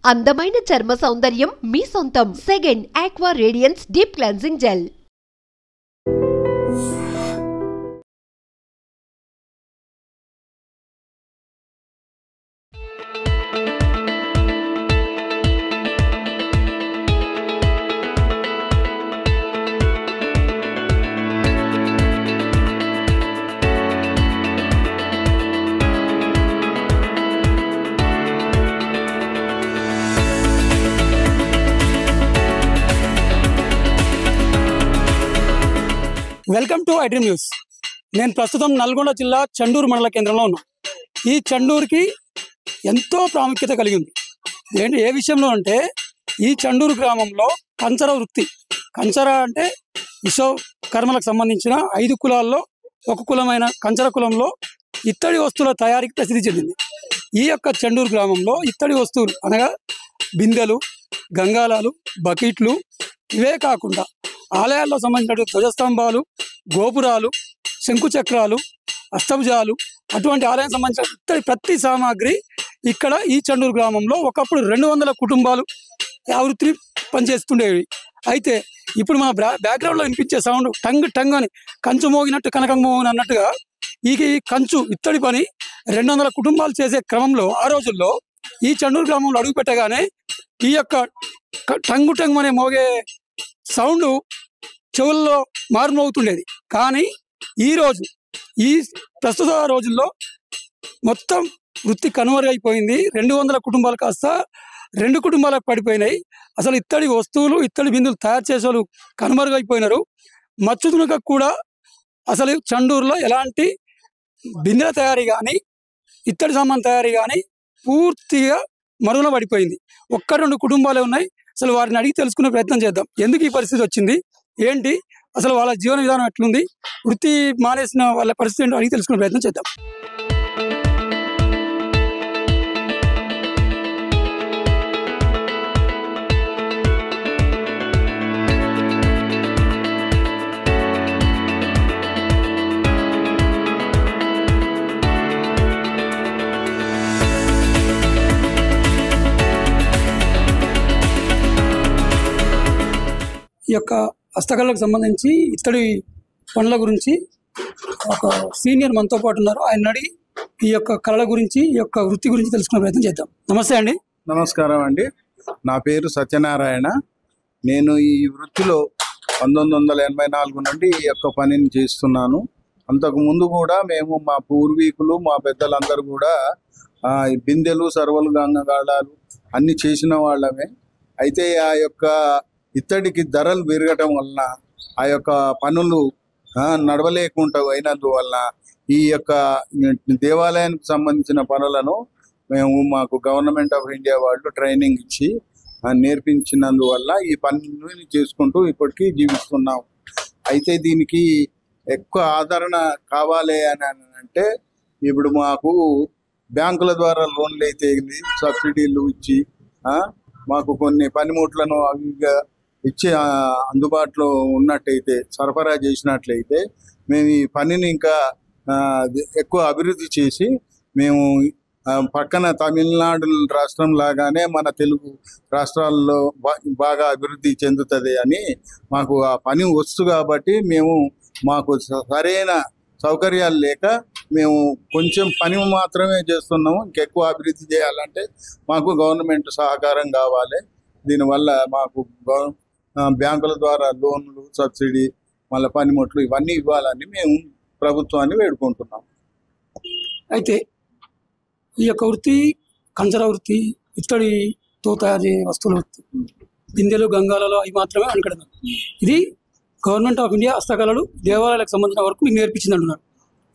అందమైన చర్మ సౌందర్యం మీ సొంతం. Second aqua radiance deep cleansing gel. Welcome to I dream news. నేను ప్రస్తుతం నల్గొండ జిల్లా చండూరు మండల కేంద్రంలో ఉన్నాను. ఈ చండూరుకి ఎంతో ప్రాముఖ్యత కలిగింది. ఏంటి ఏ విషయంలో అంటే ఈ చండూరు గ్రామంలో కంచర వృత్తి, కంచర అంటే విశ్వకర్మలకు సంబంధించిన 5 కులాల్లో ఒక కులమైన కంచర కులంలో ఇత్తడి వస్తువుల తయారీకి ప్రసిద్ధి చెందింది. ఈ యొక్క చండూరు గ్రామంలో ఇత్తడి వస్తువులు అనగా బిందెలు, గంగాలాలు, బకెట్లు, ఇవే కాకుండా ఆలయాల్లో సంబంధించిన ధ్వజస్తంభాలు, గోపురాలు, శంకుచక్రాలు, అష్టభుజాలు, అటువంటి ఆలయానికి సంబంధించిన ఇత్తడి ప్రతి సామాగ్రి ఇక్కడ ఈ చండూరు గ్రామంలో ఒకప్పుడు 200 కుటుంబాలు ఆ వృత్తిని పనిచేస్తుండేవి. అయితే ఇప్పుడు మన బ్యాక్గ్రౌండ్లో వినిపించే సౌండ్ టంగ్ టంగ్ అని కంచు మోగినట్టు కనకం మోగిన అన్నట్టుగా ఈ కంచు ఇత్తడి పని 200 కుటుంబాలు చేసే క్రమంలో ఆ రోజుల్లో ఈ చండూరు గ్రామంలో అడుగు పెట్టగానే ఈ యొక్క టంగు టంగు అనే మోగే సౌండ్ చెవుల్లో మారుమోగుతుండేది. కానీ ఈరోజు ఈ ప్రస్తుత రోజుల్లో మొత్తం వృత్తి కనుమరుగైపోయింది. 200 కుటుంబాలు కాస్త 2 కుటుంబాలకు పడిపోయినాయి. అసలు ఇత్తడి వస్తువులు, ఇత్తడి బిందులు తయారు చేసే వాళ్ళు కనుమరుగైపోయినారు. మచ్చు తునకకు కూడా అసలు చండూరులో ఎలాంటి బిందెల తయారీ కానీ ఇత్తడి సామాన్ తయారీ కానీ పూర్తిగా మరుగున పడిపోయింది. 1-2 కుటుంబాలే ఉన్నాయి. అసలు వారిని అడిగి తెలుసుకునే ప్రయత్నం చేద్దాం. ఎందుకు ఈ పరిస్థితి వచ్చింది, ఏంటి, అసలు వాళ్ళ జీవన విధానం ఎట్లుంది, వృత్తి మానేసిన వాళ్ళ పరిస్థితి ఏంటో అడిగి తెలుసుకునే ప్రయత్నం చేద్దాం. ఈ యొక్క హస్తకళలకు సంబంధించి ఇత్తడి పనుల గురించి ఒక సీనియర్ మనతో పాటు ఉన్నారు. ఆయన అడిగి ఈ యొక్క కళల గురించి, ఈ యొక్క వృత్తి గురించి తెలుసుకునే ప్రయత్నం చేద్దాం. నమస్తే అండి. నమస్కారం అండి. నా పేరు సత్యనారాయణ. నేను ఈ వృత్తిలో 1984 నుండి ఈ యొక్క పనిని చేస్తున్నాను. అంతకుముందు కూడా మేము మా పూర్వీకులు, మా పెద్దలందరూ కూడా బిందెలు, సర్వలు, గంగాళాలు అన్నీ చేసిన వాళ్ళమే. అయితే ఆ యొక్క ఇత్తడికి ధరలు పెరగటం వలన ఆ యొక్క పనులు నడవలేకుండా అయినందువలన ఈ యొక్క దేవాలయానికి సంబంధించిన పనులను మాకు గవర్నమెంట్ ఆఫ్ ఇండియా వాళ్ళు ట్రైనింగ్ ఇచ్చి నేర్పించినందువల్ల ఈ పనులు చేసుకుంటూ ఇప్పటికీ జీవిస్తున్నాం. అయితే దీనికి ఎక్కువ ఆదరణ కావాలి అని అంటే ఇప్పుడు మాకు బ్యాంకుల ద్వారా లోన్లు అయితే సబ్సిడీలు ఇచ్చి మాకు కొన్ని పనిముట్లను అవిగా ఇచ్చి అందుబాటులో ఉన్నట్టయితే, సరఫరా చేసినట్లయితే మేము ఈ పనిని ఇంకా ఎక్కువ అభివృద్ధి చేసి మేము పక్కన తమిళనాడు రాష్ట్రం లాగానే మన తెలుగు రాష్ట్రాల్లో బాగా అభివృద్ధి చెందుతుంది అని మాకు ఆ పని వస్తు కాబట్టి మాకు సరైన సౌకర్యాలు లేక మేము కొంచెం పని మాత్రమే చేస్తున్నాము. ఇంకెక్కువ అభివృద్ధి చేయాలంటే మాకు గవర్నమెంట్ సహకారం కావాలి. దీనివల్ల మాకు బ్యాంకుల ద్వారా లోన్లు, సబ్సిడీ, మళ్ళీ పనిముట్లు ఇవన్నీ ఇవ్వాలని మేము ప్రభుత్వాన్ని వేడుకుంటున్నాం. అయితే ఈ యొక్క వృత్తి కంచర వృత్తి, ఇత్తడితో తయారు చేసే వస్తువుల వృత్తి, బిందెలు, గంగాలలో అవి మాత్రమే అనుకడతాం. ఇది గవర్నమెంట్ ఆఫ్ ఇండియా హస్తకళలు దేవాలయాలకు సంబంధించిన వరకు మీకు నేర్పించింది అంటున్నారు.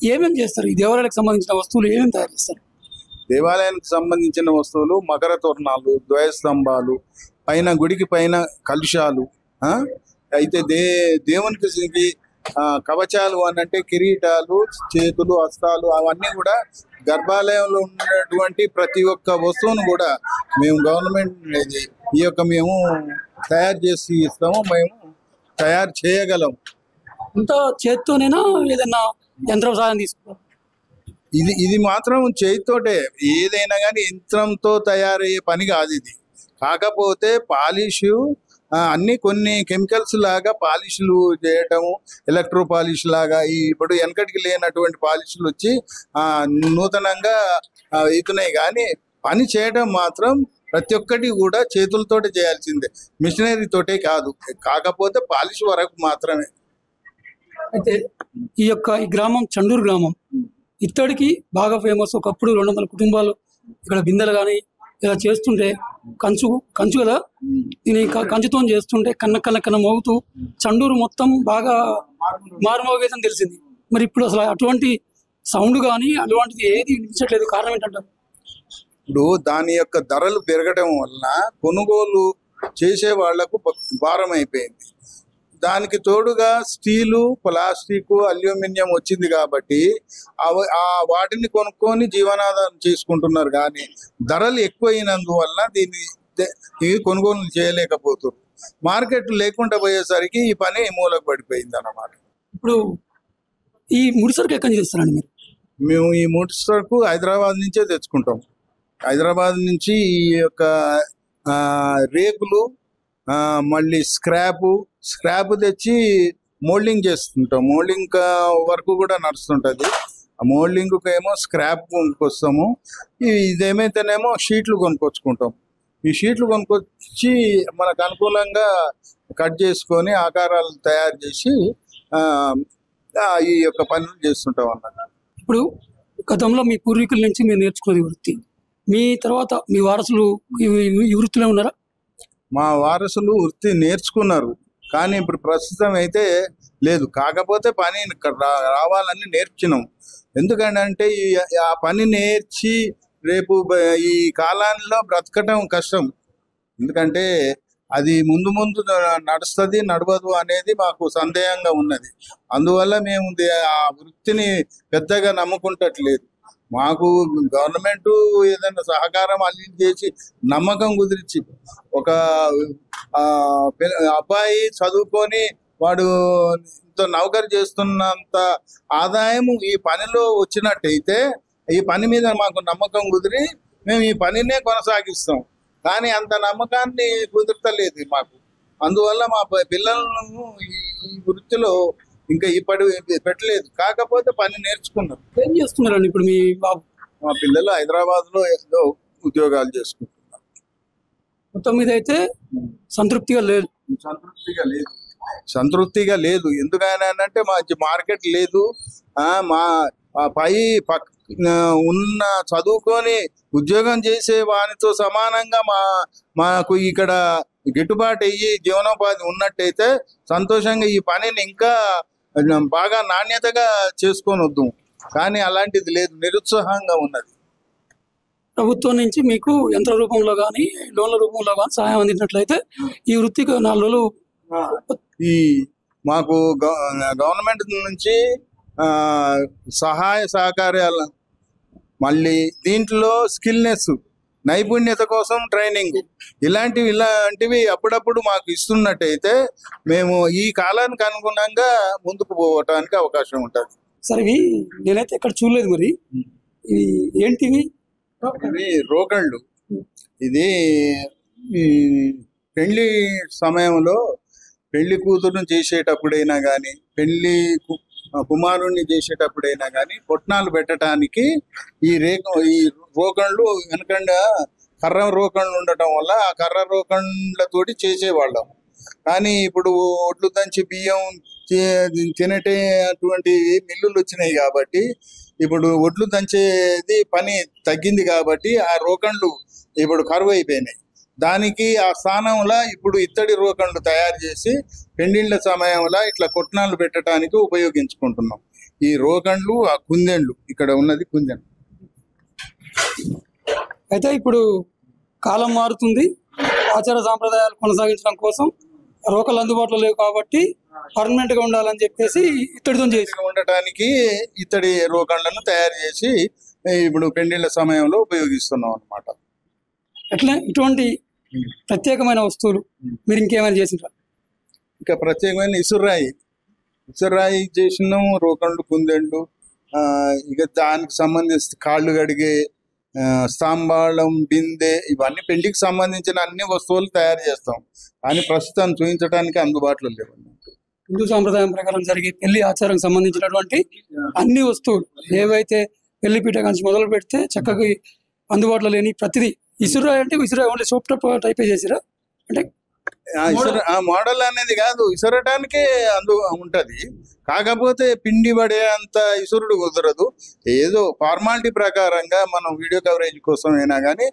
ఏమేమి చేస్తారు? ఈ దేవాలయాలకు సంబంధించిన వస్తువులు ఏమేమి తయారు చేస్తారు? దేవాలయానికి సంబంధించిన వస్తువులు మకర తోరణాలు, ధ్వజస్తంభాలు, పైన గుడికి పైన కలుషాలు, అయితే దేవునికి కవచాలు అనంటే కిరీటాలు, చేతులు, హస్తాలు, అవన్నీ కూడా గర్భాలయంలో ఉన్నటువంటి ప్రతి ఒక్క వస్తువును కూడా మేము గవర్నమెంట్ ఈ యొక్క మేము తయారు చేసి ఇస్తాము. మేము తయారు చేయగలం. అంతా చేత్తోనేనా ఏదన్నా యంత్రం సాయం తీసుకుంటాం? ఇది మాత్రం చేతితోటే, ఏదైనా కానీ యంత్రంతో తయారయ్యే పని కాదు. కాకపోతే పాలిషు అన్ని కొన్ని కెమికల్స్ లాగా పాలిష్లు చేయటము, ఎలక్ట్రో పాలిష్ లాగా ఇప్పుడు వెనకటికి లేనటువంటి పాలిష్లు వచ్చి నూతనంగా అవుతున్నాయి. కానీ పని చేయడం మాత్రం ప్రతి ఒక్కటి కూడా చేతులతోటి చేయాల్సిందే, మిషనరీ తోటే కాదు. కాకపోతే పాలిష్ వరకు మాత్రమే. అయితే ఈ గ్రామం చండూరు గ్రామం ఇత్తడికి బాగా ఫేమస్. ఒకప్పుడు 200 కుటుంబాలు ఇక్కడ బిందెలు కానీ ఇలా చేస్తుంటే కంచు కదా, దీని కంచుతో చేస్తుంటే కన్న మోగుతూ చండూరు మొత్తం బాగా మారుమోగేదని తెలిసింది. మరి ఇప్పుడు అసలు అటువంటి సౌండ్ కానీ అటువంటిది ఏది వినిపించట్లేదు. కారణం ఏంటంటారు? ఇప్పుడు దాని యొక్క ధరలు పెరగడం వలన కొనుగోలు చేసే వాళ్లకు భారం అయిపోయింది. దానికి తోడుగా స్టీలు, ప్లాస్టిక్, అల్యూమినియం వచ్చింది కాబట్టి వాటిని కొనుక్కొని జీవనాధారం చేసుకుంటున్నారు. కానీ ధరలు ఎక్కువైనందువల్ల దీన్ని కొనుగోలు చేయలేకపోతున్నారు. మార్కెట్ లేకుండా పోయేసరికి ఈ పని మూలకు పడిపోయింది అన్నమాట. ఇప్పుడు ఈ ముడిసరుకు ఎక్కడి నుంచి తెస్తారండి మీరు? మేము ఈ ముడిసరుకు హైదరాబాద్ నుంచే తెచ్చుకుంటాం. హైదరాబాద్ నుంచి ఈ యొక్క రేకులు, మళ్ళీ స్క్రాప్ తెచ్చి మోల్డింగ్ చేస్తుంటాం. మోల్డింగ్ వరకు కూడా నడుస్తుంటుంది. ఆ మోల్డింగ్కి ఏమో స్క్రాప్ కొనుక్కొస్తాము. ఇదేమైతేనేమో షీట్లు కొనుక్కొచ్చుకుంటాం. ఈ షీట్లు కొనుక్కొచ్చి మనకు అనుకూలంగా కట్ చేసుకొని ఆకారాలు తయారు చేసి ఈ యొక్క పనులు చేస్తుంటాం అన్నమాట. ఇప్పుడు గతంలో మీ పూర్వీకుల నుంచి మీరు నేర్చుకునే వృత్తి, మీ తర్వాత మీ వారసులు ఈ వృత్తిలో ఉన్నారా? మా వారసులు వృత్తి నేర్చుకున్నారు, కానీ ఇప్పుడు ప్రస్తుతం అయితే లేదు. కాకపోతే పని రావాలని నేర్చినాం. ఎందుకంటే ఆ పని నేర్చి రేపు ఈ కాలాల్లో బ్రతకటం కష్టం. ఎందుకంటే అది ముందు నడవదు అనేది మాకు సందేహంగా ఉన్నది. అందువల్ల మేము ఆ వృత్తిని పెద్దగా నమ్ముకుంటట్లేదు. మాకు గవర్నమెంట్ ఏదైనా సహకారం అందించేసి నమ్మకం కుదిరించి ఒక అబ్బాయి చదువుకొని వాడు నౌకరు చేస్తున్నంత ఆదాయం ఈ పనిలో వచ్చినట్టయితే ఈ పని మీద మాకు నమ్మకం కుదిరి మేము ఈ పనినే కొనసాగిస్తాం. కానీ అంత నమ్మకాన్ని కుదరతలేదు మాకు. అందువల్ల మా పిల్లలను ఈ వృత్తిలో ఇంకా ఇప్పటి పెట్టలేదు. కాకపోతే పని నేర్చుకున్నారు. ఏం చేస్తున్నారండి ఇప్పుడు మీ బాబు? మా పిల్లలు హైదరాబాద్లో ఏదో ఉద్యోగాలు చేసుకుంటున్నారు. మొత్తం మీద అయితే సంతృప్తిగా లేదు. ఎందుకనంటే మంచి మార్కెట్ లేదు. మా ఉన్న చదువుకొని ఉద్యోగం చేసే వానితో సమానంగా మాకు ఇక్కడ గిట్టుబాటు అయ్యి జీవనోపాధి ఉన్నట్టయితే సంతోషంగా ఈ పనిని ఇంకా బాగా నాణ్యతగా చేసుకొని వద్దాం. కానీ అలాంటిది లేదు, నిరుత్సాహంగా ఉన్నది. ప్రభుత్వం నుంచి మీకు యంత్ర రూపంలో కానీ లోన్ల రూపంలో కానీ సహాయం అందించినట్లయితే ఈ వృత్తికి 4 రోజులు మాకు గవర్నమెంట్ నుంచి సహాయ సహకారాలు, మళ్ళీ దీంట్లో స్కిల్నెస్, నైపుణ్యత కోసం ట్రైనింగ్ ఇలాంటివి అప్పుడప్పుడు మాకు ఇస్తున్నట్టయితే మేము ఈ కాలానికి అనుగుణంగా ముందుకు పోవటానికి అవకాశం ఉంటుంది. సరే, ఇవి నేనైతే ఎక్కడ చూడలేదు. మరి ఇవి ఏంటివి? ఇవి రోకళ్ళు. ఇది ఈ పెళ్లి సమయంలో పెళ్లి కూతురుని చేసేటప్పుడైనా కానీ, పెళ్లి కుమారుణ్ణి చేసేటప్పుడైనా కానీ పొట్నాలు పెట్టడానికి ఈ రోకళ్ళు వెనకండా కర్ర రోకళ్ళు ఉండటం వల్ల ఆ కర్ర రోకళ్ళతోటి చేసేవాళ్ళం. కానీ ఇప్పుడు ఒడ్లు దంచి బియ్యం తినేటటువంటి మిల్లులు వచ్చినాయి కాబట్టి ఇప్పుడు ఒడ్లు దంచేది పని తగ్గింది కాబట్టి ఆ రోకళ్ళు ఇప్పుడు కరువు అయిపోయినాయి. దానికి ఆ స్థానంలో ఇప్పుడు ఇత్తడి రోకళ్ళు తయారు చేసి పెండిళ్ళ సమయంలో ఇట్లా కొట్నాలు పెట్టడానికి ఉపయోగించుకుంటున్నాం. ఈ రోకళ్ళు, ఆ కుందెండ్లు, ఇక్కడ ఉన్నది కుందెండ్లు. అయితే ఇప్పుడు కాలం మారుతుంది, ఆచార సాంప్రదాయాలు కొనసాగించడం కోసం రోకలు అందుబాటులో లేవు కాబట్టి పర్మనెంట్ గా ఉండాలని చెప్పేసి ఇత్తడితో చేసి ఉండటానికి ఇత్తడి రోకళ్ళను తయారు చేసి ఇప్పుడు పెండిళ్ళ సమయంలో ఉపయోగిస్తున్నాం అన్నమాట. అట్లా ఇటువంటి ప్రత్యేకమైన వస్తువులు మీరు ఇంకేమైనా చేసింటారు? ఇంకా ప్రత్యేకమైన ఇసురాయి చేసినాము, రోకళ్ళు, కుందెండ్లు. ఇక దానికి సంబంధించి కాళ్ళు కడిగే స్తాంబాళం, బిందె, ఇవన్నీ పెళ్లికి సంబంధించిన అన్ని వస్తువులు తయారు చేస్తాం. కానీ ప్రస్తుతం చూపించడానికి అందుబాటులో లేవు. హిందూ సాంప్రదాయం ప్రకారం జరిగే పెళ్లి ఆచారం సంబంధించినటువంటి అన్ని వస్తువులు ఏవైతే పెళ్లిపీట నుంచి మొదలు పెడితే చక్కగా అందుబాటులో లేని ప్రతిదీ ఇసురాయి అంటే ఇసురాయి ఓన్లీ సోప్ టాప్ టైప్ చేసిరా అంటే మోడల్ అనేది కాదు, ఇసురటానికే ఉంటది. కాకపోతే పిండి పడే అంత ఇసురుడు కుదరదు. ఏదో ఫార్మాలిటీ ప్రకారంగా మనం వీడియో కవరేజ్ కోసం అయినా కానీ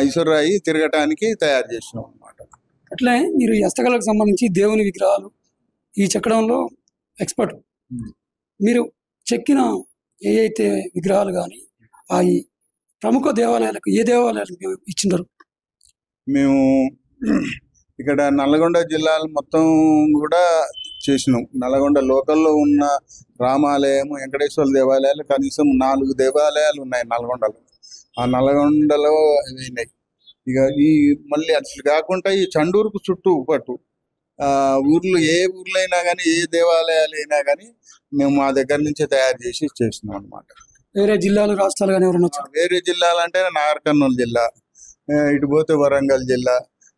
ఇసురాయి తిరగటానికి తయారు చేసినాం అనమాట. అట్లే మీరు ఈ హస్తకళకు సంబంధించి దేవుని విగ్రహాలు ఈ చెక్కడంలో ఎక్స్పర్ట్. మీరు చెక్కిన ఏ అయితే విగ్రహాలు కానీ ఆ ఈ ప్రముఖ దేవాలయాలకు ఏ దేవాలయాలకు ఇచ్చినారు? మేము ఇక్కడ నల్గొండ జిల్లాలు మొత్తం కూడా చేసినాం. నల్గొండ లోకల్లో ఉన్న రామాలయం, వెంకటేశ్వర దేవాలయాలు కనీసం 4 దేవాలయాలు ఉన్నాయి నల్గొండలో. ఆ నల్గొండలో అయినాయి. ఇక ఈ మళ్ళీ అట్లా కాకుండా ఈ చండూరుకు చుట్టూ పట్టు ఊర్లు, ఏ ఊర్లో అయినా కానీ ఏ దేవాలయాలు అయినా కానీ మేము మా దగ్గర నుంచే తయారు చేసి చేసినాం అనమాట. వేరే జిల్లాలు, రాష్ట్రాలు కానీ ఎవరైనా వేరే జిల్లాలు అంటే నాగర్ కర్నూలు జిల్లా, ఇటు పోతే వరంగల్ జిల్లా,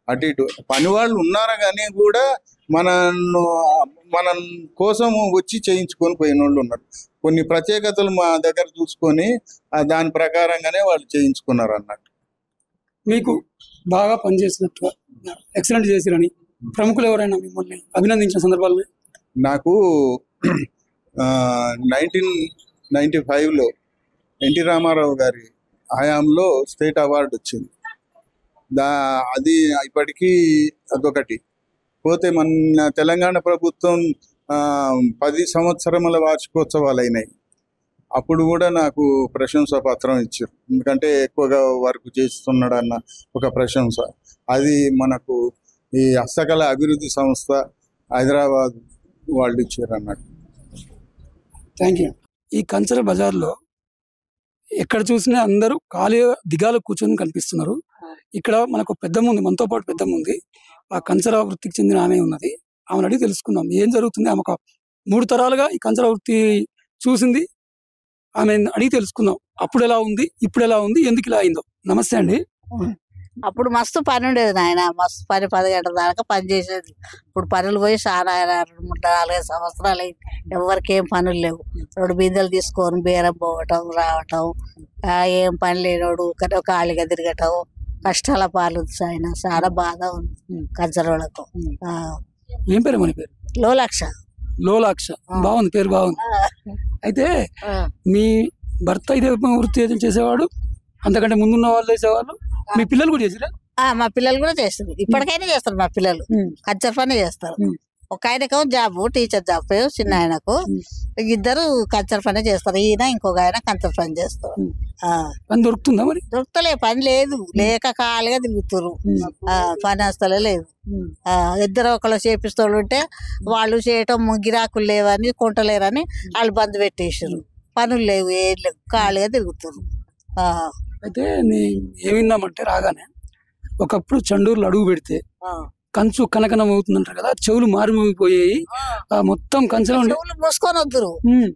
అటు ఇటు పని వాళ్ళు ఉన్నారు కానీ కూడా మన కోసం వచ్చి చేయించుకొని పోయిన వాళ్ళు ఉన్నారు. కొన్ని ప్రత్యేకతలు మా దగ్గర చూసుకొని దాని ప్రకారంగానే వాళ్ళు చేయించుకున్నారు అన్నట్టు. మీకు బాగా పనిచేసినట్టుగా ఎక్సలెంట్ చేసిరని ప్రముఖులు ఎవరైనా మిమ్మల్ని అభినందించిన సందర్భాలు? నాకు 1995లో ఎన్టీ రామారావు గారి హయాంలో స్టేట్ అవార్డు వచ్చింది. అది ఇప్పటికీ అదొకటి. పోతే మన తెలంగాణ ప్రభుత్వం 10 సంవత్సరముల వార్షికోత్సవాలు అయినాయి. అప్పుడు కూడా నాకు ప్రశంసా పత్రం ఇచ్చారు. ఎందుకంటే ఎక్కువగా వర్క్ చేస్తున్నాడన్న ఒక ప్రశంస. అది మనకు ఈ హస్తకళ అభివృద్ధి సంస్థ హైదరాబాద్ వాళ్ళు ఇచ్చారు అన్నట్టు. Thank you. ఈ కంచర బజార్లో ఎక్కడ చూసినా అందరూ ఖాళీ దిగాలు కూర్చొని కనిపిస్తున్నారు. ఇక్కడ మనకు పెద్దమ్మ ఉంది, మనతో పాటు పెద్దమ్మ ఉంది. ఆ కంచర వృత్తికి చెందిన ఆమె ఉన్నది. ఆమెను అడిగి తెలుసుకుందాం ఏం జరుగుతుంది. ఆమె ఒక 3 తరాలుగా ఈ కంచర వృత్తి చూసింది. ఆమె అడిగి తెలుసుకుందాం అప్పుడు ఎలా ఉంది, ఇప్పుడు ఎలా ఉంది, ఎందుకు ఇలా అయిందో. నమస్తే అండి. అప్పుడు మస్తు పని ఉండేది నాయన, మస్తు పని 10 గంటల దాకా పని చేసేది. ఇప్పుడు పనులు పోయి చాలా 4-5 సంవత్సరాలు అయింది. ఎవరికి ఏం పనులు లేవు. 2 బిందెలు తీసుకొని బేరం పోవటం రావటం, ఏం పని లేనోడు ఖాళీగా తిరగటం, కష్టాల పాలు ఆయన. చాలా బాధ ఉంది కంచరోళ్ళకు. ఏం పేరు? మన పేరు లోలాక్ష. లోలాక్ష, బాగుంది పేరు, బాగుంది. అయితే మీ భర్త ఇదే వృత్తి ఏదైనా చేసేవాడు, అంతకంటే ముందున్న వాళ్ళు చేసేవాళ్ళు, మీ పిల్లలు కూడా చేసిరా? మా పిల్లలు కూడా చేస్తారు, ఇప్పటికైనా చేస్తారు. మా పిల్లలు కంచర పని చేస్తారు. ఒక ఆయనకు జాబ్, టీచర్ జాబ్, చిన్న ఆయనకు. 2 కంచర పని చేస్తారు. ఈయన ఇంకొక ఆయన కంచర పని చేస్తారు. పని దొరుకుతుందా మరి? దొరుకుతలే, పని లేదు, లేక ఖాళీగా తిరుగుతారు. పని వస్తలే లేదు. 2 ఒకళ్ళు చేపిస్తోళ్ళు ఉంటే వాళ్ళు చేయటం గిరాకులు లేవని, కొంటలేరని వాళ్ళు బంద్ పెట్టేసారు. పనులు లేవు, ఏం లేవు, ఖాళీగా తిరుగుతారు. అయితే ఏమిన్నామంటే రాగానే ఒకప్పుడు చండూరులో అడుగు పెడితే కంచు కనకనం అవుతుందంటారు కదా, చెవులు మారిపోయాయి. మొత్తం కంచెలో చెవులు మూసుకొని వద్దురు.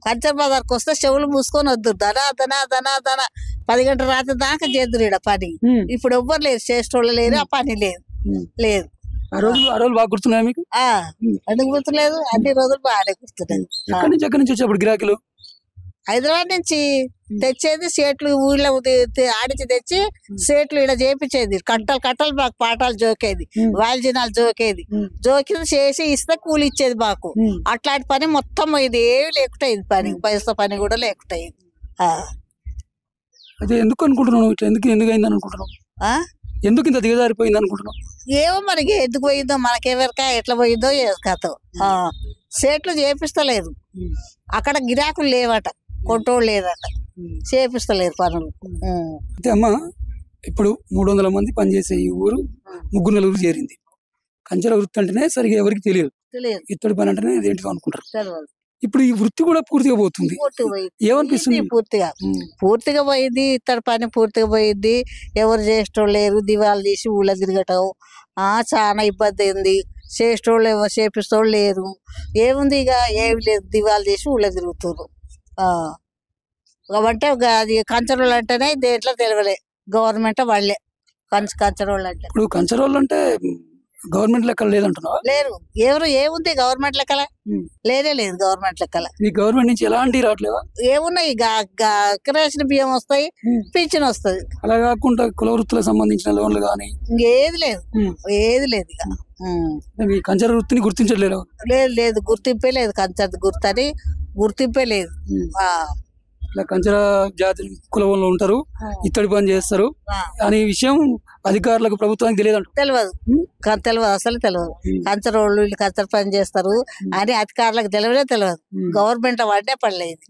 కంచర్ బజార్కి వస్తే చెవులు మూసుకొని వద్దురు. దనా దనా దనా దనా 10 గంటల రాత్రి దాకా చేద్దరు ఈడ పని. ఇప్పుడు ఎవ్వరు లేరు, చేసేటోళ్ళు లేరు, ఆ పని లేదు. ఆ రోజులు బాగా గుర్తున్నాయి మీకు? ఎందుకు గుర్తులేదు? అన్ని రోజులు బాగానే గుర్తున్నాయి. ఎక్కడి నుంచి వచ్చేప్పుడు గిరాకీలు? హైదరాబాద్ నుంచి తెచ్చేది, సేట్లు ఊళ్ళో ఆడిచి తెచ్చి సేట్లు ఇక్కడ చేపించేది. కట్టలు మాకు పాఠాలు జోకేది, వాల్జినాలు జోకేది. జోకింది చేసి ఇస్తే కూలి ఇచ్చేది మాకు. అట్లాంటి పని మొత్తం ఇది ఏమి లేకుండా ఇది పని, పైసా పని కూడా లేకుండా. అదే ఎందుకు అనుకుంటున్నావు? ఎందుకు అయిందని అనుకుంటున్నావు? ఎందుకు ఇంత దిగజారిపోయింది అనుకుంటున్నావు? ఏమో మనకి ఎందుకు పోయిందో, మనకెవరికా ఎట్లా పోయిందో కథ. సేట్లు చేపిస్తలేరు, అక్కడ గిరాకులు లేవట, కొంటోళ్ళు లేదట, చేపిస్తలేరు పనులు. అయితే అమ్మ, ఇప్పుడు 300 మంది పనిచేసే ఈ ఊరు 3-4 చేరింది. కంచెల వృత్తి అంటేనే సరిగా ఎవరికి తెలియదు. ఇత్తడి పని అంటేనే ఏంటిదో అనుకుంటారు. ఇప్పుడు ఈ వృత్తి కూడా పూర్తిగా పోతుంది. ఏమనిపిస్తుంది? పూర్తిగా పోయింది. ఇత్తడి పని పూర్తిగా పోయింది. ఎవరు చేసేటోళ్ళు లేరు. దివాలు తీసి ఊళ్ళో తిరగటం చాలా ఇబ్బంది అయింది. చేసేటోళ్ళు ఎవరు చేపిస్తోళ్ళు లేరు. ఏముంది ఇక ఏమి లేదు, దివాలు తీసి ఊళ్ళో తిరుగుతారు. అంటే అది కంచరోళ్ళు అంటేనే దేంట్లో తెలియలే, గవర్నమెంట్ వాళ్ళే కంచరోళ్ళు అంటే. ఇప్పుడు కంచరోళ్ళు అంటే గవర్నమెంట్ లెక్కలు లేదంటున్నావా? లేరు, ఎవరు ఏముంది గవర్నమెంట్ లెక్కల, లేదే లేదు గవర్నమెంట్ లెక్కల. ఈ గవర్నమెంట్ నుంచి ఎలాంటి రావట్లేవా? ఏమున్నాయి, రేషన్ బియ్యం వస్తాయి, పింఛన్ వస్తుంది. అలా కాకుండా కుల వృత్తులకు సంబంధించిన లోన్లు కానీ ఇంకేది లేదు, ఏది లేదు ఇక. మీ కంచర వృత్తిని గుర్తించట్లేదు? లేదు లేదు, గుర్తింపే లేదు, కంచర్ గుర్తని గుర్తింపే లేదు. ఇట్లా కంచర జాతి కులంలో ఉంటారు, ఇత్తడి పని చేస్తారు అనే విషయం అధికారులకు ప్రభుత్వానికి తెలియదు. తెలియదు అసలు తెలియదు. కంచరోళ్ళు వీళ్ళు కంచర పని చేస్తారు అని అధికారులకు తెలియదు. గవర్నమెంట్ వాడే పడలేదు.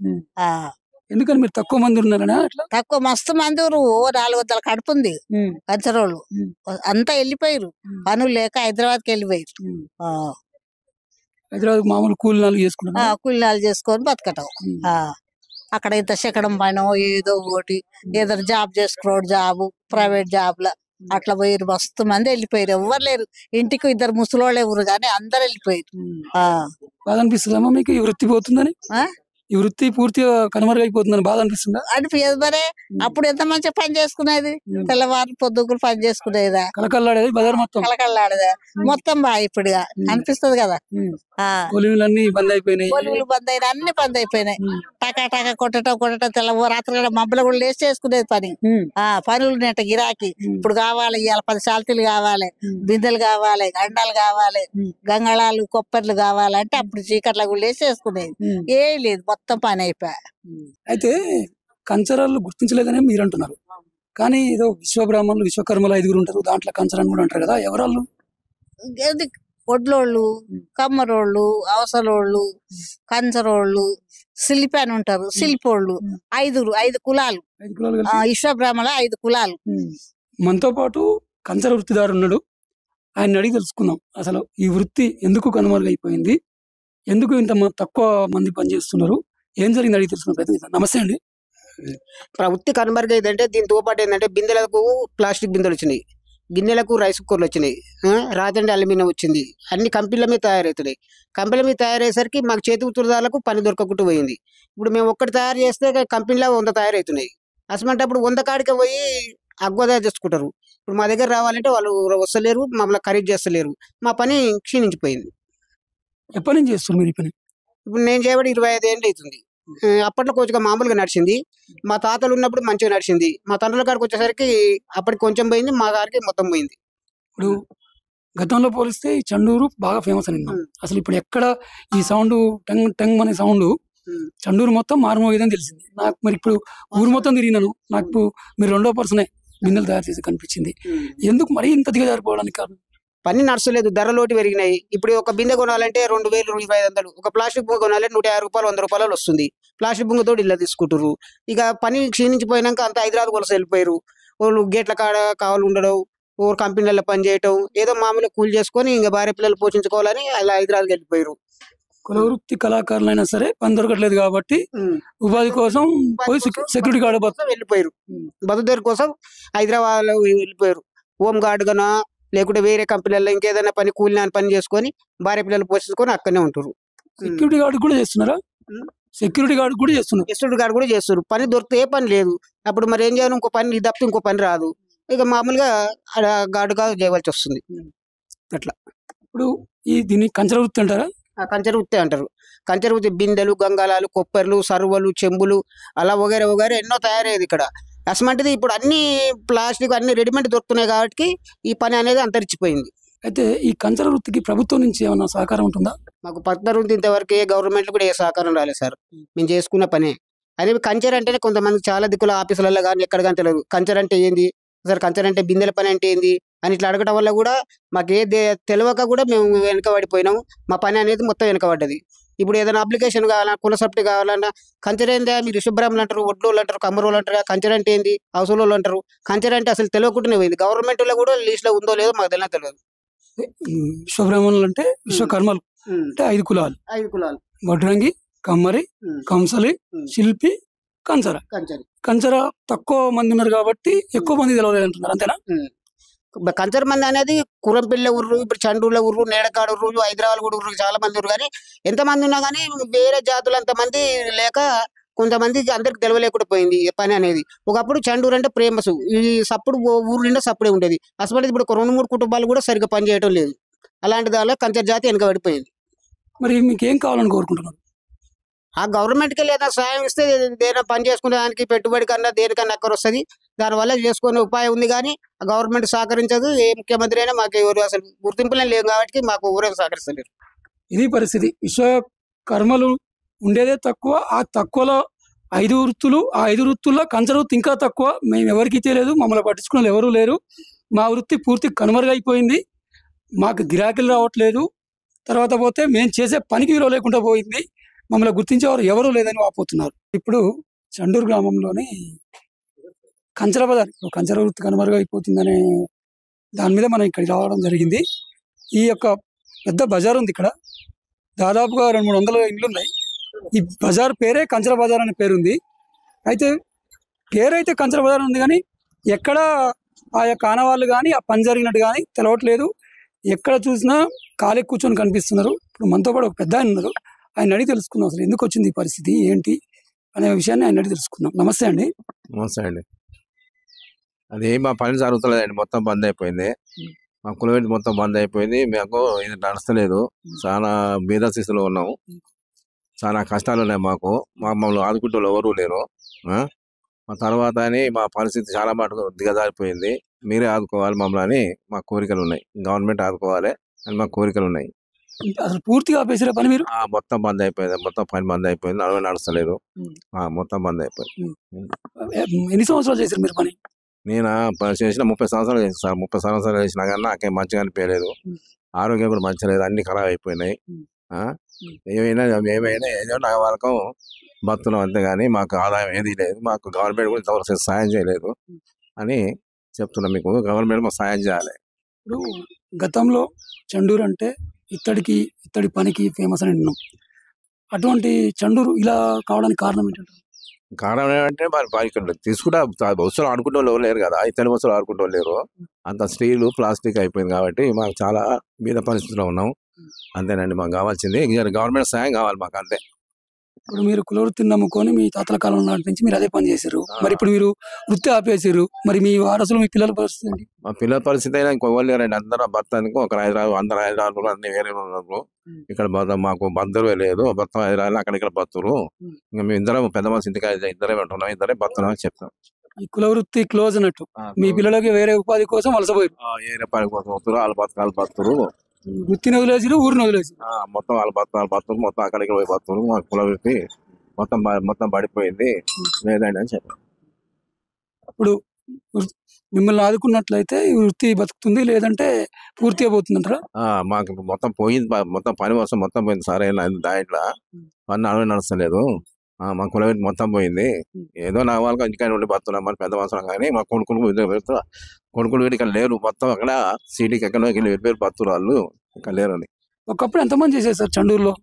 ఎందుకని మీరు తక్కువ మంది ఉన్నారనా? అట్లా తక్కువ మస్తు మంది 400 కడుపు ఉంది కంచరోళ్ళు, అంతా వెళ్ళిపోయారు, పనులు లేక హైదరాబాద్కి వెళ్ళిపోయారు. హైదరాబాద్ మామూలు కూలీనాలు చేసుకుంటారు, కూలీనాలు చేసుకొని బతకటం. అక్కడ ఇంత శకడం పైన ఏదో ఒకటి ఏదైనా జాబ్ చేసుకోవడం, జాబ్ ప్రైవేట్ జాబ్ల అట్లా పోయారు. మస్తు మంది వెళ్ళిపోయారు, ఎవ్వరు లేరు. ఇంటికి 2 ముసలోళ్ళు ఎవరు కానీ అందరు వెళ్ళిపోయారు. బాధ అనిపిస్తుందమ్మా మీకు ఈ వృత్తి పోతుందని? ఈ వృత్తి పూర్తిగా కనుమరుగైపోతుందని బాధ అనిపిస్తుందా? అనిపించదు మరే. అప్పుడు ఎంత మంచిగా పని చేసుకునేది, తెల్లవారు పొద్దుగులు పని చేసుకునేదా, కలకల్లాడేది బజార్ మొత్తం, కలకల్లాడేదా మొత్తం. ఇప్పుడుగా అనిపిస్తుంది కదా. కొలువులన్నీ బంద్ అయిపోయినాయి, కొలువులు బంద్ అయినా అన్ని బంద్ అయిపోయినాయి. టకా కొట్టటం తెల్ల రాత్రి మబ్బులు కూడా లేచి చేసుకునేది పని. పనులు నెట గిరాకీ. ఇప్పుడు కావాలి, ఇవాళ 10 శాల్తీలు కావాలి, బిందెలు కావాలి, గండాలు కావాలి, గంగళాలు కొప్పర్లు కావాలంటే అప్పుడు చీకట్ల కూడా లేచి చేసుకునేది. ఏం లేదు, మొత్తం పని అయిపోయా. అయితే కంచరాలు గుర్తించలేదని మీరు అంటున్నారు, కానీ ఏదో విశ్వబ్రాహ్మణులు విశ్వకర్మలు 5 ఉంటారు, దాంట్లో కంచరాన్ని కూడా అంటారు కదా, ఎవరాళ్ళు? ఒడ్లోళ్ళు, కమ్మరోళ్ళు, అవసరోళ్ళు, కంచరోళ్ళు, శిల్పి అని ఉంటారు, శిల్పోళ్ళు. 5 కులాలు, విశ్వబ్రాహ్మణ 5 కులాలు. మనతో పాటు కంచర వృత్తిదారు ఉన్నాడు, ఆయన అడిగి తెలుసుకుందాం అసలు ఈ వృత్తి ఎందుకు కనుమరుగైపోయింది, ఎందుకు ఇంత తక్కువ మంది పనిచేస్తున్నారు, ఏం జరిగింది అడిగి తెలుసుకున్న ప్రయత్నం. నమస్తే అండి. వృత్తి కనుమరుగైందంటే దీంతో పాటు ఏంటంటే బిందెలకు ప్లాస్టిక్ బిందెలు వచ్చినాయి, గిన్నెలకు రైస్ కుక్కర్లు వచ్చినాయి, రాతండి అల్యూమినియం వచ్చింది, అన్ని కంపెనీల మీద తయారవుతున్నాయి. కంపెనీల మీద తయారయ్యేసరికి మాకు చేతి ఉత్తరదారులకు పని దొరకకుండా పోయింది. ఇప్పుడు మేము ఒక్కటి తయారు చేస్తే కంపెనీలో 100 తయారవుతున్నాయి. అసమంటే అప్పుడు 100 కాడికి పోయి అగ్వదా చేసుకుంటారు. ఇప్పుడు మా దగ్గర రావాలంటే వాళ్ళు వస్తలేరు, మమ్మల్ని ఖరీదు చేస్తలేరు, మా పని క్షీణించిపోయింది. ఎప్పటి నుంచి చేస్తున్నారు మీరు ఈ పని? ఇప్పుడు నేను చేయబడి 25 ఏళ్ళు అవుతుంది. అప్పట్లో కొంచెం మామూలుగా నడిచింది, మా తాతలు ఉన్నప్పుడు మంచిగా నడిచింది. మా తండ్రుల కాడికి వచ్చేసరికి అప్పటికి కొంచెం పోయింది, మా గారికి మొత్తం పోయింది. ఇప్పుడు గతంలో పోలిస్తే ఈ చండూరు బాగా ఫేమస్ అని అసలు ఇప్పుడు ఎక్కడ ఈ సౌండ్ టంగ్ టంగ్ అనే సౌండ్ చండూరు మొత్తం మారుమోగేదని తెలిసింది నాకు. మరి ఇప్పుడు ఊరు మొత్తం తిరిగినాను, నాకు మీరు 2వ పర్సనే బిందెలు తయారు చేసి కనిపించింది. ఎందుకు మరీ ఇంత దిగజారిపోవడానికి కారణం? పని నడుస్తలేదు, ధరలోటి పెరిగినాయి. ఇప్పుడు ఒక బిందె కొనాలంటే 2000, 2500, ఒక ప్లాస్టిక్ బుంగ కొనాలంటే 150 రూపాయలు, 100 రూపాయలు వస్తుంది. ప్లాస్టిక్ బుంగతో ఇలా తీసుకుంటారు. ఇక పని క్షీణించిపోయినాక అంత హైదరాబాద్ వలస వెళ్ళిపోయారు. వాళ్ళు గేట్ల కాడ కావాలి ఉండడం, ఓవర్ కంపెనీలలో పని చేయటం, ఏదో మామూలుగా కూలి చేసుకొని ఇంకా భార్య పిల్లలు పోషించుకోవాలని అలా హైదరాబాద్కి వెళ్ళిపోయారు. కుల వృత్తి కళాకారులైనా సరే పని దొరకట్లేదు కాబట్టి ఉపాధి కోసం పోయి సెక్యూరిటీ గార్డ్ వెళ్ళిపోయారు, బతుదేరు కోసం హైదరాబాద్ వెళ్ళిపోయారు. హోమ్ గార్డ్ గానా లేకుంటే వేరే కంపెనీలలో ఇంకేదైనా పని కూలి పని చేసుకొని భార్య పిల్లలు పోషించుకొని అక్కడనే ఉంటారు. సెక్యూరిటీ గార్డ్ కూడా చేస్తున్నారా? సెక్యూరిటీ గార్డ్ కూడా చేస్తున్నారు. సెక్యూరిటీ గార్డ్ కూడా చేస్తారు. పని దొరికితే ఏ పని లేదు. అప్పుడు మరి ఏం చేయాలి, ఇంకో పని తప్పితే ఇంకో పని రాదు. ఇక మామూలుగా గార్డుగా చేయవలసి వస్తుంది. అట్లా ఇప్పుడు దీన్ని కంచర వృత్తి అంటారా? కంచర వృత్తి అంటారు. కంచర వృత్తి బిందెలు, గంగాలాలు, కొప్పర్లు, సర్వలు, చెంబులు అలా వగేరే ఎన్నో తయారయ్యేది ఇక్కడ. అసమంటిది ఇప్పుడు అన్ని ప్లాస్టిక్ అన్ని రెడీమేడ్ దొరుకుతున్నాయి కాబట్టి ఈ పని అనేది అంతరించిపోయింది. అయితే ఈ కంచర వృత్తికి ప్రభుత్వం నుంచి ఏమన్నా సహకారం ఉంటుందా? మాకు పర్సనల్ వృత్తి ఇంతవరకు ఏ గవర్నమెంట్ కూడా ఏ సహకారం రాలేదు సార్. మేము చేసుకున్న పనే అదే. కంచర్ అంటేనే కొంతమంది చాలా దిక్కుల ఆఫీసులలో కానీ ఎక్కడ కానీ తెలియదు. కంచర్ అంటే ఏంది సార్, కంచర్ అంటే బిందెల పని అంటే ఏంది అని ఇట్లా అడగడం వల్ల కూడా మాకు తెలియక కూడా మేము వెనకబడిపోయినాము. మా పని అనేది మొత్తం వెనకబడ్డది. ఇప్పుడు ఏదైనా అప్లికేషన్ కావాలన్నా, కుల సబ్టి కావాలన్నా కంచర్ ఏందా, మీరు విశ్వబ్రాహ్మణులు అంటారు, ఒడ్లోళ్ళు అంటారు, కమ్మరోళ్ళు అంటారు, కంచర్ అంటే ఏంది, అవసరంలో అంటారు. కంచర్ అంటే అసలు తెలియకుండానే పోయింది. గవర్నమెంట్ లో కూడా లిస్ట్ లో ఉందో లేదో మాకు తెలియదు. విశ్వబ్రాహ్మణులు అంటే విశ్వకర్మలు అంటే 5 కులాలు. 5 కులాలు వడ్రంగి, కమ్మరి, కంసలి, శిల్పి, కంచర. కంచర తక్కువ మంది ఉన్నారు కాబట్టి ఎక్కువ మంది తెలియలేదు అంటున్నారు, అంతేనా? కంచర్ మంది అనేది కురంపిల్ల ఊర్రు, ఇప్పుడు చండూర్ల ఊర్రు, నేడకాడు ఊర్రు, హైదరాబాద్ కూడా ఊర్రు చాలా మంది ఊరు. కానీ ఎంతమంది ఉన్నా కానీ వేరే జాతులు అంతమంది లేక కొంతమందికి అందరికి తెలవలేకుండా పోయింది ఈ పని అనేది. ఒకప్పుడు చండూరు అంటే ఫేమస్, ఈ సప్పుడు ఊరు నిండా సప్పుడే ఉండేది. అసలు ఇప్పుడు ఒక 2-3 కుటుంబాలు కూడా సరిగ్గా పని చేయడం లేదు. అలాంటి దానిలో కంచెర జాతి వెనకబడిపోయింది. మరి మీకు ఏం కావాలని కోరుకుంటున్నారు? ఆ గవర్నమెంట్కి ఏదైనా సాయం ఇస్తే దేని పని చేసుకునే దానికి పెట్టుబడి కన్నా దేనికన్నా అక్కడ వస్తుంది, దానివల్ల చేసుకునే ఉపాయం ఉంది. కానీ ఆ గవర్నమెంట్ సహకరించదు. ఏ ముఖ్యమంత్రి అయినా మాకు ఎవరు అసలు గుర్తింపులే లేవు కాబట్టి మాకు ఊరే సహకరిస్తలేరు. ఇది పరిస్థితి. విశ్వకర్మలు ఉండేదే తక్కువ. ఆ తక్కువలో 5 వృత్తులు, ఆ 5 వృత్తుల్లో కంచర వృత్తి ఇంకా తక్కువ. మేము ఎవరికి తెలియదు, మమ్మల్ని పట్టించుకునే ఎవరు లేరు. మా వృత్తి పూర్తి కనుమరుగైపోయింది. మాకు గిరాకీలు రావట్లేదు. తర్వాత పోతే మేము చేసే పనికి విలువ లేకుండా పోయింది. మమ్మల్ని గుర్తించేవారు ఎవరూ లేదని వాపోతున్నారు. ఇప్పుడు చండూరు గ్రామంలోని కంచర బజార్, కంచర వృత్తి కనుమరుగైపోతుందనే దాని మీద మనం ఇక్కడికి రావడం జరిగింది. ఈ యొక్క పెద్ద బజార్ ఉంది ఇక్కడ. దాదాపుగా 200-300 ఇండ్లు ఉన్నాయి. ఈ బజార్ పేరే కంచర బజార్ అనే పేరుంది. అయితే పేరైతే కంచర బజార్ ఉంది, కానీ ఎక్కడ ఆ యొక్క ఆనవాళ్ళు కానీ ఆ పని జరిగినట్టు కానీ తెలవట్లేదు. ఎక్కడ చూసినా ఖాళీ కూర్చొని కనిపిస్తున్నారు. ఇప్పుడు మనతో పాటు ఒక పెద్ద ఆయన ఉన్నారు. ఆయన అడిగి తెలుసుకుందాం అసలు ఎందుకు వచ్చింది ఈ పరిస్థితి ఏంటి అనే విషయాన్ని ఆయన అడిగి తెలుసుకుందాం. నమస్తే అండి. నమస్తే అండి. అది మా పని జరుగుతలేదండి, మొత్తం బంద్ అయిపోయింది. మా కులవేటి మొత్తం బంద్ అయిపోయింది. మాకు ఇది నడుస్తలేదు. చాలా బీద స్థితిలో ఉన్నాము. చాలా కష్టాలు ఉన్నాయి మాకు. మమ్మల్ని ఆదుకుంటూ ఎవరు లేరు. మా తర్వాత అని మా పరిస్థితి చాలా మటుకు దిగజారిపోయింది. మీరే ఆదుకోవాలి మమ్మల్ని అని మా కోరికలు ఉన్నాయి. గవర్నమెంట్ ఆదుకోవాలి అని మా కోరికలు ఉన్నాయి. అసలు పూర్తిగా ఆపేసారా పని మీరు? మొత్తం బంద్ అయిపోయింది. మొత్తం పని బంద్ అయిపోయింది. నడుస్తలేదు. మొత్తం బంద్ అయిపోయింది. ఎన్ని సంవత్సరాలు చేశారు మీరు పని? నేను చేసిన 30 సంవత్సరాలు చేసిన సార్. 30 సంవత్సరాలు చేసినా కానీ నాకేం మంచిగా అనిపించలేదు. ఆరోగ్యం కూడా మంచిగా లేదు. అన్ని ఖరాబ్ అయిపోయినాయి. ఏమైనా ఏదో నా వరకు బతున్నాం అంతేగాని మాకు ఆదాయం ఏది లేదు. మాకు గవర్నమెంట్ కూడా ఇంతవరకు సాయం చేయలేదు అని చెప్తున్నా. మీకు గవర్నమెంట్ మాకు సాయం చేయాలి. ఇప్పుడు గతంలో చండూరు అంటే ఇత్తడి పనికి ఫేమస్ అని విన్నాం. అటువంటి చండూరు ఇలా కావడానికి కారణం ఏంటంటే? కారణం ఏమంటే మరి ఇక్కడ తీసుకుంటే వస్తువులు ఆడుకుంటే వాళ్ళు లేరు కదా. ఇతని వస్తువులు ఆడుకుంటే వాళ్ళు లేరు. అంత స్టీలు ప్లాస్టిక్ అయిపోయింది కాబట్టి మాకు చాలా బీద పరిస్థితిలో ఉన్నాం. అంతేనండి. మాకు కావాల్సింది గవర్నమెంట్ సాయం కావాలి మాకు, అంతే. ఇప్పుడు మీరు కులవృత్తిని నమ్ముకొని మీ తాతల కాలం నాటి నుంచి మీరు అదే పని చేశారు. మరి ఇప్పుడు మీరు వృత్తి ఆపేసారు. మరి మీ వారసులు, మీ పిల్లల పరిస్థితి ఏంటి? మా పిల్లల పరిస్థితి అయినా ఇంకొక లేరండి. అందరూ భర్తానికి ఒక అందరు హైదరాబాద్ అన్ని వేరే ఉన్నారు. ఇక్కడ మాకు బంధువులే లేదు. భర్త హైదరాబాద్, అక్కడ ఇక్కడ భర్తలు. ఇంకా మేము ఇద్దరం పెద్ద మనిషి ఇంటికి ఇద్దరే ఉంటున్నాం. ఇద్దరే భర్తలు అని చెప్తాం. ఈ కులవృత్తి క్లోజ్ అన్నట్టు మీ పిల్లలకి వేరే ఉపాధి కోసం వలసపోయారు. వేరే పని కోసం వస్తారు. వాళ్ళ భర్తలు వృత్తిని వదిలేసి ఊరిని వదిలేసి మొత్తం వాళ్ళ భర్తలు మొత్తం అక్కడికి పోయి భర్తలు. మా కుల వృత్తి మొత్తం పడిపోయింది లేదండి అని చెప్పారు. ఇప్పుడు మిమ్మల్ని ఆదుకున్నట్లయితే ఈ వృత్తి బతుకుతుంది, లేదంటే పూర్తిగా పోతుందంటారా? మాకు మొత్తం పోయింది. మొత్తం పని కోసం మొత్తం పోయింది సార్. దాంట్లో పని నడుస్తలేదు. మా కులవేటి మొత్తం పోయింది. ఏదో నా వాళ్ళకి ఇంటికాడ ఉండి బతున్నాం మరి పెద్ద అవసరం. కానీ మా కొడుకులు వీటి ఇక్కడ లేరు. మొత్తం అక్కడ సిటీకి ఎక్కడో వెళ్ళిపోయారు భర్తలు. వాళ్ళు ఇక్కడ లేరు అని. ఒకప్పుడు ఎంతమంది చేసేది సార్ చండూరులో?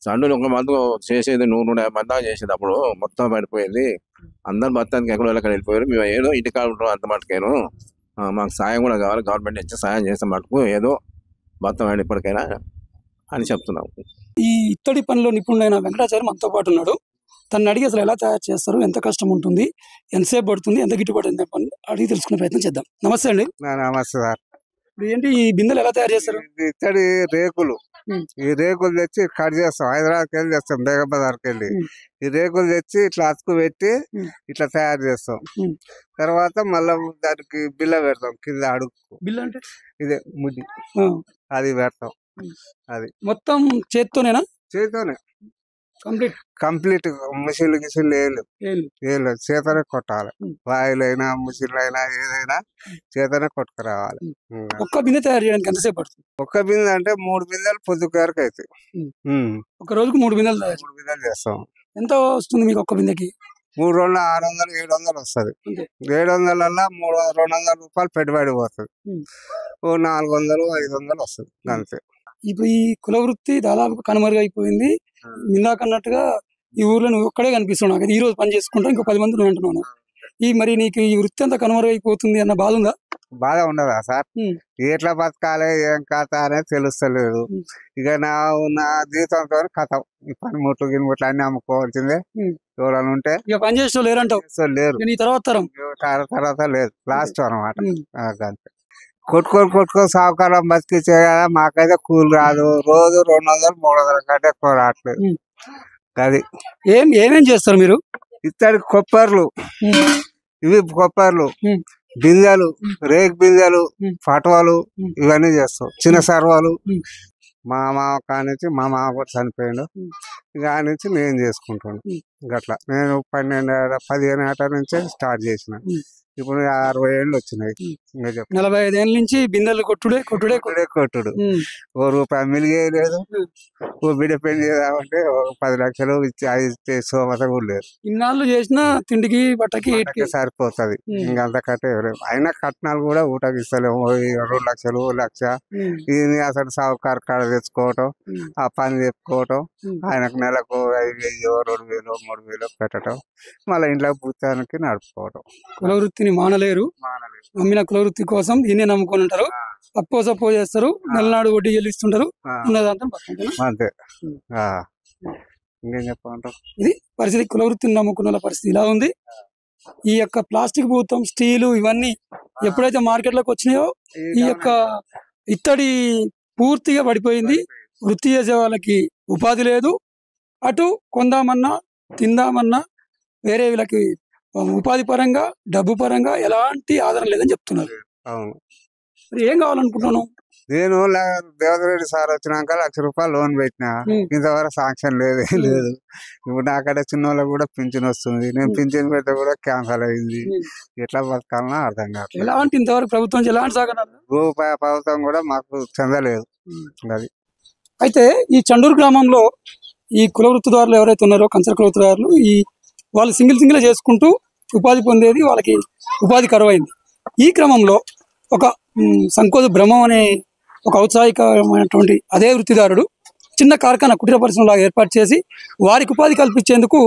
చండూరు ఒక మంది చేసేది 100-150 మంది దాకా చేసేది. అప్పుడు మొత్తం పడిపోయింది. అందరు భర్తానికి ఎక్కడో అక్కడ వెళ్ళిపోయారు. మేము ఏదో ఇంటికాడ ఉంటాం అంత మటుకేను. మాకు సాయం కూడా కావాలి. గవర్నమెంట్ ఇచ్చి సాయం చేసే మటుకు ఏదో భర్తం ఇప్పటికైనా అని చెప్తున్నాం. ఈ ఇత్తడి పనిలో నిపుణులైన వెంకటాచారి మనతో పాటు ఉన్నాడు. తను అడిగి అసలు ఎలా తయారు చేస్తారు, ఎంత కష్టం ఉంటుంది, ఎంతసేపు పడుతుంది, ఎంత గిట్టుబాటు అడిగి తెలుసుకునే ప్రయత్నం చేద్దాం. నమస్తే అండి. నమస్తే సార్. ఇప్పుడు ఏంటి ఈ బిందెలు ఎలా తయారు చేస్తారు? ఇత్తడి రేకులు. ఈ రేకులు తెచ్చి కట్ చేస్తాం. హైదరాబాద్కి వెళ్ళి తెస్తాం, బేగం బజార్కి వెళ్ళి. ఈ రేకులు తెచ్చి ఇట్లా అతుకు పెట్టి ఇట్లా తయారు చేస్తాం. తర్వాత మళ్ళా దానికి బిల్ల పెడతాం కింద అడుగు. బిల్ల అంటే ఇదే ముడి, అది పెడతాం. అది మొత్తం చేత్తోనేనా? చేతితోనే కంప్లీట్. మిషన్లు గిషన్లు ఏళ్ళు చేతనే కొట్టాలి. వాయిలు అయినా మిషన్లు అయినా ఏదైనా చేతనే కొట్టుకురావాలి. ఒక్క బిందె తయారు చేయడానికి ఎంతసేపు పడుతుంది? ఒక్క బిందె అంటే 3 బిందెలు పొద్దుకు వరకు అవుతాయి. ఒక రోజుకు 3 బిందెలు 3 బిందెలు చేస్తాం. ఎంత వస్తుంది మీకు ఒక్క బిందెకి? 3 రోజులు 600-700 వస్తుంది. 700లలో 200 రూపాయలు పెట్టుబడి పోతుంది. 400-500 వస్తుంది అంతే. ఇప్పుడు ఈ కుల వృత్తి దాదాపు కనుమరుగైపోయింది. ఇందాక అన్నట్టుగా ఈ ఊర్లో నువ్వు ఒక్కడే కనిపిస్తున్నావు. నాకు ఈ రోజు పని చేసుకుంటా ఇంకో 10 మంది నువ్వు అంటున్నాను. మరి నీకు ఈ వృత్తి అంతా కనుమరుగైపోతుంది అన్న బాధ ఉందా? బాధ ఉండదా సార్? ఉమ్. ఎట్లా బతకాలి ఏం కథ అనేది తెలుస్తలేదు. ఇక నా జీవితంతో కథ ఈ పనిముట్లు గినిముట్లు అన్ని అమ్ముకోవాల్సిందే. ఉమ్. ఎవరైనా ఉంటే ఇక పని చేసిన లేరంటావు అసలు లేరు. నీ తర్వాత తరం. తర్వాత లేదు, లాస్ట్ అనమాట. ఉమ్. అంతే. కొట్టుకొని సావుకారం బతికిచ్చే కదా, మాకైతే కూలి రాదు. రోజు 200 300 కంటే ఎక్కువ రావట్లేదు. ఉమ్. అది ఏమేం చేస్తారు మీరు? ఇత్తడి కొప్పర్లు, ఉమ్. ఇవి కొప్పర్లు, ఉమ్. బిందెలు, రేక్ బిందెలు, ఉమ్. పటవాలు, ఉమ్. ఇవన్నీ చేస్తాం. చిన్న సర్వాలు ఉమ్. మా మామ కానించి, మా మామ కూడా చనిపోయిండు. ఉమ్. ఇక ఆ నుంచి నేను చేసుకుంటాను. ఉమ్. గట్లా నేను 15 ఏళ్ళ నుంచే స్టార్ట్ చేసిన. ఉమ్. ఇప్పుడు 60 ఏళ్ళు వచ్చినాయి. ఉమ్. ఇంకా చెప్పు. 45 ఏళ్ళ నుంచి బిందెలు కొట్టుడే. కొట్టుడు. ఉమ్. ఓ రూపాయి మిలిగేయలేదు. ఉమ్. ఓ బిడ్డ పెళ్లి చేద్దామంటే 10 లక్షలు ఇచ్చి అది ఇచ్చే సోమత కూడా లేదు. ఇన్నాళ్ళు చేసిన తిండికి బట్టకి మనకే సరిపోతుంది. ఉమ్. ఇంకా అంతకంటే ఎవరు అయినా కట్నాలు కూడా ఊటకి ఇస్తలేము. 2 లక్షలు 1 లక్ష ఇది అసలు సావుకారు కాడ తెచ్చుకోవటం, ఉమ్. ఆ పని చెప్పుకోవటం, ఉమ్. ఆయనకు నెలకు 5,000 2,000 3,000 పెట్టడం, మళ్ళీ ఇంట్లో భూతానికి నడుపుకోవటం. కుల వృత్తిని మానలేరు. మానలేదు. నమ్మిన కుల వృత్తి కోసం దీన్నే నమ్ముకొని ఉంటారు. సప్పో చేస్తారు, నెలనాడు వడ్డీ చెల్లిస్తుంటారు. ఉన్నదాంతో బతుకుంటారు. అంతే. ఉమ్. ఇంకేం చెప్పమంటారు? ఇది పరిస్థితి. కుల వృత్తిని నమ్ముకున్న వాళ్ళ పరిస్థితి ఇలా ఉంది. ఈ యొక్క ప్లాస్టిక్ భూతం, స్టీలు ఇవన్నీ ఎప్పుడైతే మార్కెట్లోకి వచ్చినాయో ఈ యొక్క ఇత్తడి పూర్తిగా పడిపోయింది. వృత్తి చేసే వాళ్ళకి ఉపాధి లేదు. అటు కొందామన్నా తిందామన్నా వేరే వీళ్ళకి ఉపాధి పరంగా డబ్బు పరంగా ఎలాంటి ఆధారం లేదని చెప్తున్నారు. అవును. మరి ఏం కావాలనుకుంటున్నాను? నేను దేవదరెడ్డి సార్ వచ్చినాక 1,00,000 రూపాయలు లోన్ పెట్టినా. ఇంతవరకు శాంక్షన్ లేదు, ఏం లేదు. ఇప్పుడు నాకడ చిన్న వాళ్ళకి కూడా పింఛన్ వస్తుంది. నేను పింఛన్ పెడితే కూడా క్యాన్సల్ అయింది. ఎట్లా బతకాలన్నా అర్థం కావట్లేదు. ఎలాంటి ఇంతవరకు ప్రభుత్వం ఎలాంటి సాగనాలు రూపాయి ప్రభుత్వం కూడా మాకు చెందలేదు. అది అయితే ఈ చండూరు గ్రామంలో ఈ కుల వృత్తిదారులు ఎవరైతే ఉన్నారో కంచర కుల వృత్తిదారులు వాళ్ళు సింగిల్ చేసుకుంటూ ఉపాధి పొందేది వాళ్ళకి ఉపాధి కరువైంది. ఈ క్రమంలో ఒక సంకోజ బ్రహ్మం అనే ఒక ఔత్సాహికమైనటువంటి అదే వృత్తిదారుడు చిన్న కార్ఖానా కుటీర పరిశ్రమలాగా ఏర్పాటు చేసి వారికి ఉపాధి కల్పించేందుకు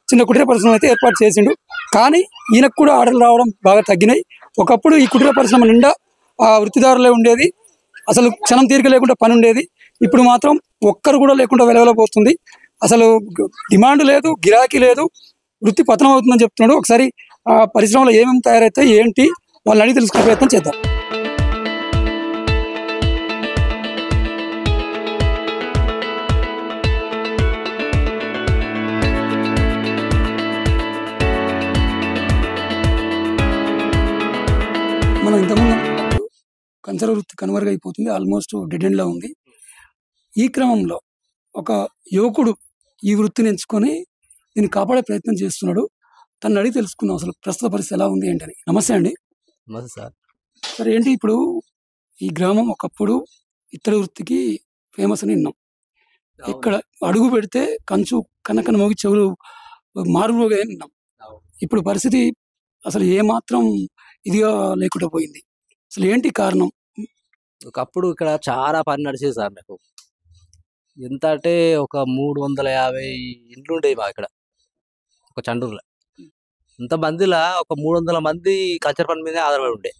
చిన్న కుటీర పరిశ్రమ అయితే ఏర్పాటు చేసిండు. కానీ ఈయనకు కూడా ఆర్డర్లు రావడం బాగా తగ్గినాయి. ఒకప్పుడు ఈ కుటీర పరిశ్రమ నిండా ఆ వృత్తిదారులే ఉండేది. అసలు క్షణం తీరిక లేకుండా పని ఉండేది. ఇప్పుడు మాత్రం ఒక్కరు కూడా లేకుండా వెలవెలపోతుంది. అసలు డిమాండ్ లేదు, గిరాకీ లేదు, వృత్తి పతనం అవుతుందని చెప్తున్నాడు. ఒకసారి ఆ పరిశ్రమలో ఏమేమి తయారైతాయి ఏంటి వాళ్ళని అడిగి తెలుసుకునే ప్రయత్నం చేద్దాం. మనం ఇంతకుముందు కంచర వృత్తి కనుమరుగైపోతుంది. ఆల్మోస్ట్ డెడ్ ఎండ్లో ఉంది. ఈ క్రమంలో ఒక యువకుడు ఈ వృత్తిని ఎంచుకొని దీన్ని కాపాడే ప్రయత్నం చేస్తున్నాడు. తను అడిగి తెలుసుకుందాం అసలు ప్రస్తుత పరిస్థితి ఎలా ఉంది ఏంటని. నమస్తే అండి. నమస్తే సార్. సరే, ఏంటి ఇప్పుడు ఈ గ్రామం ఒకప్పుడు ఇత్తడి వృత్తికి ఫేమస్ అని విన్నాం. ఇక్కడ అడుగు పెడితే కంచు కనకన మోగి చెవులు మారుమోగా విన్నాం. ఇప్పుడు పరిస్థితి అసలు ఏమాత్రం ఇదిగా లేకుండా పోయింది. అసలు ఏంటి కారణం? ఒకప్పుడు ఇక్కడ చాలా పని నడిచేది సార్. నాకు ఎంత అంటే ఒక 350 ఇండ్లు ఉండేవి మా ఇక్కడ ఒక చండూరులో. ఇంతమందిలా ఒక 300 మంది కల్చర్ పని మీదే ఆధారపడి ఉండే.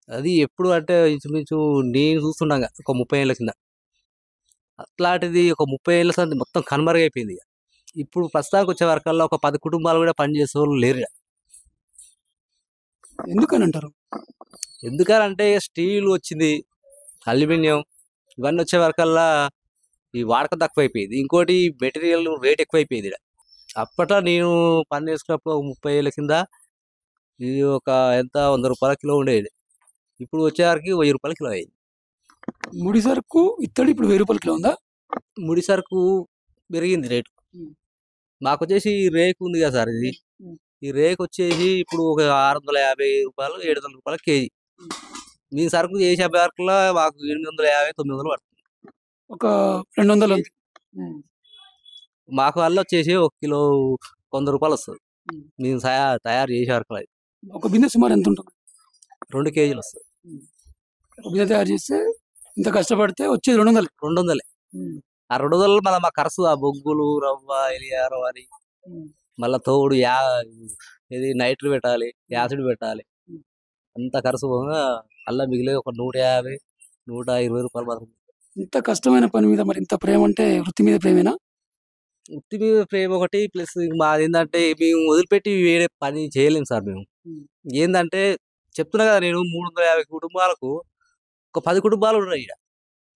అది ఎప్పుడు అంటే ఇంచుమించు నేను చూస్తుండగా ఒక 30 ఏళ్ళ కింద. అట్లాంటిది ఒక 30 ఏళ్ళ సంది మొత్తం కనుమరుగైపోయింది. ఇప్పుడు ప్రస్తుతానికి వచ్చే వరకల్లా ఒక 10 కుటుంబాలు కూడా పని చేసే వాళ్ళు లేరు. ఎందుకని అంటారు? ఎందుకంటే స్టీల్ వచ్చింది, అల్యూమినియం ఇవన్నీ వచ్చే వరకల్లా ఈ వాడకం తక్కువైపోయింది. ఇంకోటి మెటీరియల్ రేట్ ఎక్కువైపోయింది. అప్పట్లో నేను పని చేసుకున్నప్పుడు 30 ఏళ్ళ కింద ఇది ఒక ఎంత 100 రూపాయల కిలో ఉండేది. ఇప్పుడు వచ్చేసరికి 1000 రూపాయల కిలో అయింది. ముడి సరుకు ఇత్తడి ఇప్పుడు 1000 రూపాయల కిలో ఉందా? ముడి సరుకు పెరిగింది రేటు. మాకు వచ్చేసి రేకు ఉంది కదా సార్, ఇది ఈ రేకు వచ్చేసి ఇప్పుడు ఒక 650 రూపాయలు 700 రూపాయల కేజీ. మీ సరుకు చేసే వరకులా మాకు 850 900 పడుతుంది. ఒక 200 మాకు వల్ల వచ్చేసి 1 కిలో 100 రూపాయలు వస్తుంది. మేము తయారు చేసే వరకు ఒక బిందె సుమారు ఎంత ఉంటుంది? 2 కేజీలు వస్తుంది. ఒక బిందె తయారు చేస్తే ఇంత కష్టపడితే వచ్చేది 200. 200. ఆ 200 మళ్ళీ మా ఖర్చు ఆ బొగ్గులు రవ్వ ఎలియారం అని మళ్ళీ తోడు ఇది నైట్రు పెట్టాలి, యాసిడ్ పెట్టాలి, అంత ఖర్చు పోగా అలా మిగిలే ఒక 150 120 రూపాయలు మాత్రం. ఇంత కష్టమైన పని మీద మరి ఇంత ప్రేమ అంటే వృత్తి మీద ప్రేమేనా? వృత్తి మీద ప్రేమ ఒకటి ప్లస్ మాది ఏంటంటే మేము వదిలిపెట్టి వేరే పని చేయలేము సార్ మేము. ఏంటంటే చెప్తున్నా కదా నేను 350 కుటుంబాలకు ఒక 10 కుటుంబాలు ఉన్నాయి ఈడ.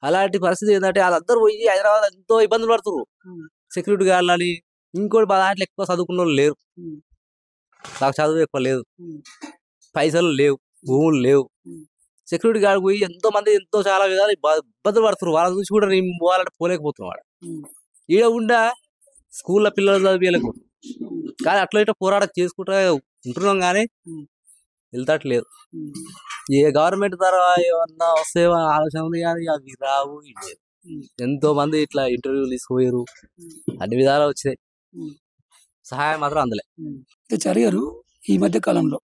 అలాంటి పరిస్థితి ఏంటంటే వాళ్ళందరూ పోయి హైదరాబాద్ ఎంతో ఇబ్బందులు పడుతున్నారు. సెక్యూరిటీ గార్డులని ఇంకోటి మా దాంట్లో ఎక్కువ చదువుకున్న వాళ్ళు లేరు. నాకు చదువు ఎక్కువ లేదు, పైసలు లేవు, భూములు లేవు. సెక్యూరిటీ గార్డ్ పోయి ఎంతో మంది ఎంతో చాలా విధాలు ఇబ్బందులు పడుతున్నారు. వాళ్ళ చూసి కూడా నేను పోవాలంటే పోలేకపోతున్నాం. వాడు ఈడ ఉండా స్కూల్లో పిల్లలు చదివేయలేకపోతున్నాం. కానీ అట్లా ఇట్లా పోరాటం చేసుకుంటా ఉంటున్నాం కానీ వెళ్తాట్లేదు. ఏ గవర్నమెంట్ ద్వారా ఏమన్నా వస్తే ఆలోచన ఉంది కానీ అవి రావు. ఎంతో మంది ఇట్లా ఇంటర్వ్యూలు తీసుకుపోయారు, అన్ని విధాలు వచ్చినాయి, సహాయం మాత్రం అందలే. చారి గారు, ఈ మధ్య కాలంలో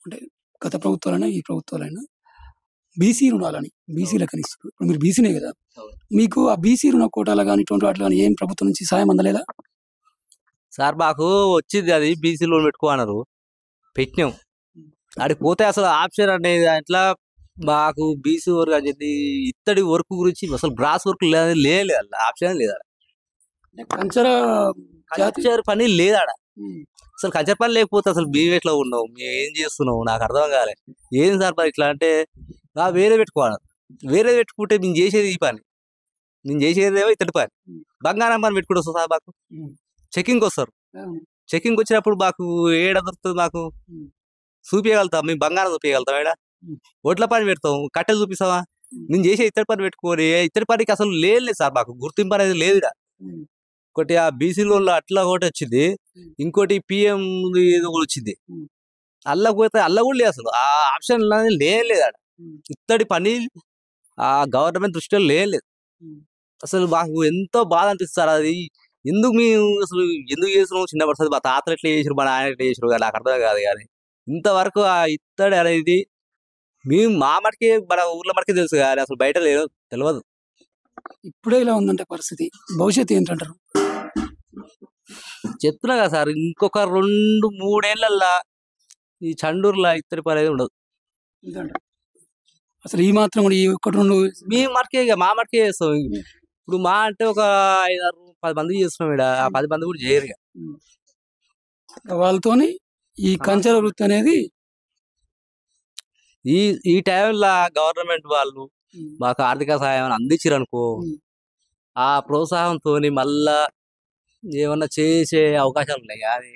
అంటే గత ప్రభుత్వాలైనా ఈ ప్రభుత్వాలైనా బీసీ రుణాలని బీసీలకు ఇస్తారు. ఇప్పుడు మీరు బీసీనే కదా, మీకు ఆ బీసీ రుణ కోటాలు కానీ ఇటువంటి వాటి కానీ ఏం ప్రభుత్వం నుంచి సాయం అందలేదా? సార్ మాకు వచ్చింది అది బీసీ లోన్ పెట్టుకోన్నారు, పెట్టినాం. ఆడికి పోతే అసలు ఆప్షన్ అనేది దాంట్లో మాకు బీసీ వర్క్ అని చెప్పి ఇత్తడి వర్క్ గురించి అసలు గ్రాస్ వర్క్ లేదు, ఆప్షన్ లేదు. కంచర్ పని లేదాడ. అసలు కంచర్ పని లేకపోతే అసలు మేము ఎట్లా ఉన్నావు, మేము ఏం చేస్తున్నావు నాకు అర్థం కాలే. ఏం సార్ మరి ఇట్లా అంటే వేరే పెట్టుకోవాలి. వేరే పెట్టుకుంటే మేము చేసేది ఈ పని, మేము చేసేదేమో ఇత్తడి పని. బంగారం పని పెట్టుకుంటూ వస్తుంది సార్. మాకు చెకింగ్ వస్తారు, చెకింగ్ వచ్చినప్పుడు మాకు ఏడ దొరుకుతుంది, మాకు చూపించగలుగుతాం. మేము బంగారం చూపించగలుగుతాం, ఏడ ఒడ్ల పని పెడతాం, కట్టెలు చూపిస్తామా? నేను చేసే ఇత్తడి పని పెట్టుకోని ఇత్తడి పనికి అసలు లేదు సార్, మాకు గుర్తింపు అనేది లేదు. ఒకటి ఆ బీసీ లోన్లో అట్లా ఒకటి వచ్చింది, ఇంకోటి పిఎం ఏదో కూడా వచ్చింది. అల్లా పోతే అల్లా కూడా లేదు, అసలు ఆ ఆప్షన్ లేదు. ఆడ ఇత్తడి పని ఆ గవర్నమెంట్ దృష్టిలో లేదు. అసలు మాకు ఎంతో బాధ అనిపిస్తారు. అది ఎందుకు మేము అసలు ఎందుకు చేస్తున్నాం? చిన్న పడుతుంది, మా తాతలు ఎట్లా చేసారు, మా నాయన ఎట్లా చేసారు కానీ నాకు అర్థం కాదు. కానీ ఇంతవరకు ఆ ఇత్తడి అనేది మేము మా మటుకే మన ఊర్లో మటుకే తెలుసు కానీ అసలు బయట లేదు, తెలియదు. ఇప్పుడే ఇలా ఉందంటే పరిస్థితి, భవిష్యత్తు ఏంటంటారు? చెప్తున్నా కదా సార్, ఇంకొక 2-3 ఏళ్ళల్లా ఈ చండూరులో ఇత్తడి పని అనేది ఉండదు. అసలు ఈ మాత్రం కూడా ఈ 1-2 మేము మటుకే ఇక మా మటుకే చేస్తాం. ఇప్పుడు మా అంటే ఒక 5-10 మంది చేస్తున్నాం. ఇక్కడ ఆ 10 మంది కూడా చేయరు. వాళ్ళతోని ఈ కంచెల వృత్తి అనేది ఈ టైంలో గవర్నమెంట్ వాళ్ళు మాకు ఆర్థిక సహాయం అందించారు అనుకో, ఆ ప్రోత్సాహంతో మళ్ళా ఏమన్నా చేసే అవకాశాలు ఉన్నాయి. కానీ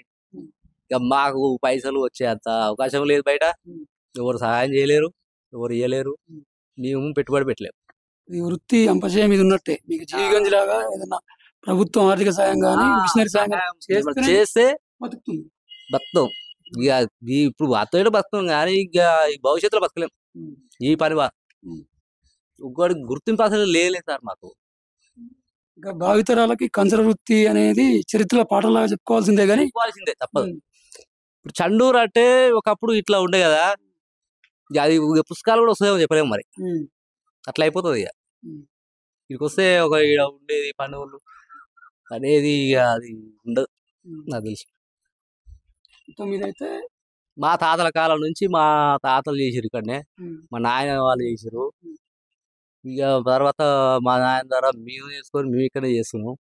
ఇక మాకు పైసలు వచ్చే అంత అవకాశం లేదు. బయట ఎవరు సహాయం చేయలేరు, ఎవరు ఇవ్వలేరు, మేము పెట్టుబడి పెట్టలేము. ఈ వృత్తి అంపశయం మీద ఉన్నట్టే మీకు జీవిగంజ్ లాగా ఏదన్నా ప్రభుత్వం ఆర్థిక సాయం కానీ మిషనరీ సాయం చేస్తే బతుకుతుంది, బతుకుతాం. ఇక ఇప్పుడు బతుకు బతుకుతాం కానీ ఇక ఈ భవిష్యత్తులో బతకలేం. ఈ పని ఇంకోటి గుర్తింపు అసలు లేదు సార్ మాకు. ఇంకా భావితరాలకి కంచర వృత్తి అనేది చరిత్రలో పాటలాగా చెప్పుకోవాల్సిందే కానీ తప్పదు. ఇప్పుడు చండూరు అంటే ఒకప్పుడు ఇట్లా ఉండే కదా, అది పుస్తకాలు కూడా వస్తాయేమో చెప్పలేము. మరి అట్లా అయిపోతుంది. ఇక ఇక్కడికి వస్తే ఒక ఈడ ఉండేది పనులు అనేది ఇక అది ఉండదు నాకు తెలిసి. అయితే మా తాతల కాలం నుంచి మా తాతలు చేసారు ఇక్కడనే, మా నాయన వాళ్ళు చేసారు. ఇక తర్వాత మా నాయన ద్వారా మేము చేసుకొని మేము ఇక్కడే చేస్తున్నాం.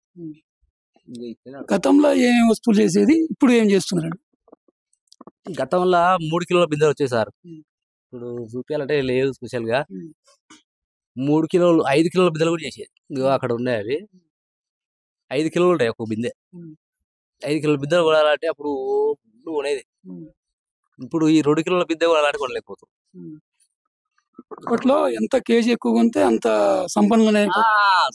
గతంలో ఏం వస్తువులు చేసేది, ఇప్పుడు ఏం చేస్తున్నారు? గతంలో 3 కిలోల బిందెలు వచ్చాయి సార్. ఇప్పుడు చూపించాలంటే లేదు స్పెషల్ గా. 3 కిలోలు 5 కిలోల బిందెలు కూడా చేసేది. ఇగో అక్కడ ఉన్నాయి అవి 5 కిలోలు ఉంటాయి ఒక బిందె. 5 కిలోల బిందెలు కొనాలంటే అప్పుడు కొనేది. ఇప్పుడు ఈ 2 కిలోల బిందె కొనాలంటే కొనలేకపోతాం. అప్పట్లో ఎంత కేజీ ఎక్కువ కొంటే అంత సంపన్నులనే,